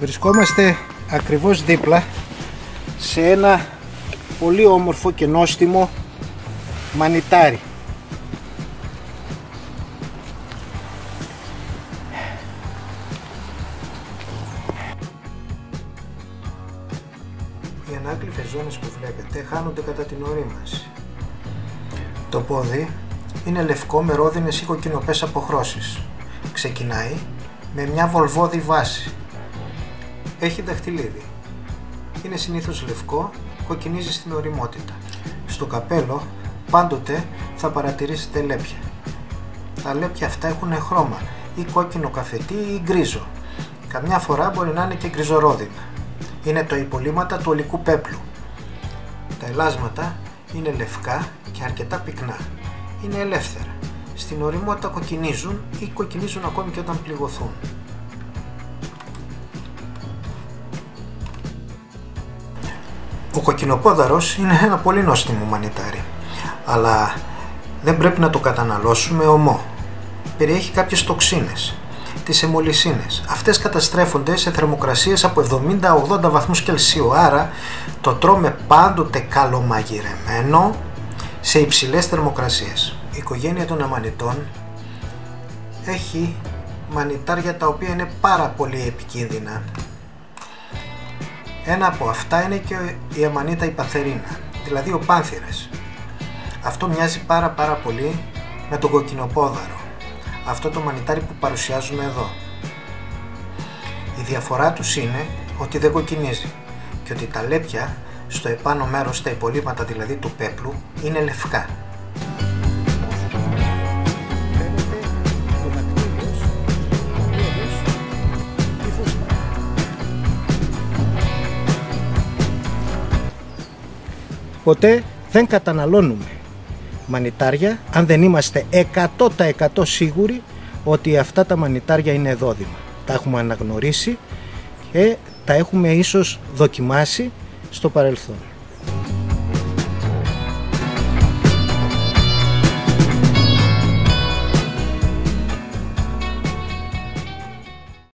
Βρισκόμαστε ακριβώς δίπλα σε ένα πολύ όμορφο και νόστιμο μανιτάρι. Οι ανάκλυφες ζώνες που βλέπετε χάνονται κατά την ορίμανση. Το πόδι είναι λευκό με ρόδινες ή κοκκινοπές αποχρώσεις. Ξεκινάει με μια βολβώδη βάση. Έχει δαχτυλίδι. Είναι συνήθως λευκό, κοκκινίζει στην ωριμότητα. Στο καπέλο πάντοτε θα παρατηρήσετε λέπια. Τα λέπια αυτά έχουν χρώμα ή κόκκινο καφετί ή γκρίζο. Καμιά φορά μπορεί να είναι και γκριζορόδινα. Είναι τα υπολείμματα του ολικού πέπλου. Τα ελάσματα είναι λευκά και αρκετά πυκνά. Είναι ελεύθερα. Στην ωριμότητα κοκκινίζουν ή κοκκινίζουν ακόμη και όταν πληγωθούν. Ο κοκκινοπόδαρος είναι ένα πολύ νόστιμο μανιτάρι, αλλά δεν πρέπει να το καταναλώσουμε ομό. Περιέχει κάποιες τοξίνες, τις αιμολυσίνες. Αυτές καταστρέφονται σε θερμοκρασίες από 70-80 βαθμούς Κελσίου, άρα το τρώμε πάντοτε καλομαγειρεμένο σε υψηλές θερμοκρασίες. Η οικογένεια των αμανιτών έχει μανιτάρια τα οποία είναι πάρα πολύ επικίνδυνα. Ένα από αυτά είναι και η αμανίτα υπαθερίνα, δηλαδή ο πάνθυρας. Αυτό μοιάζει πάρα πολύ με τον κοκκινοπόδαρο, αυτό το μανιτάρι που παρουσιάζουμε εδώ. Η διαφορά τους είναι ότι δεν κοκκινίζει και ότι τα λέπια στο επάνω μέρος, τα υπολείμματα δηλαδή του πέπλου, είναι λευκά. Ποτέ δεν καταναλώνουμε μανιτάρια αν δεν είμαστε 100% σίγουροι ότι αυτά τα μανιτάρια είναι εδόδημα. Τα έχουμε αναγνωρίσει και τα έχουμε ίσως δοκιμάσει στο παρελθόν.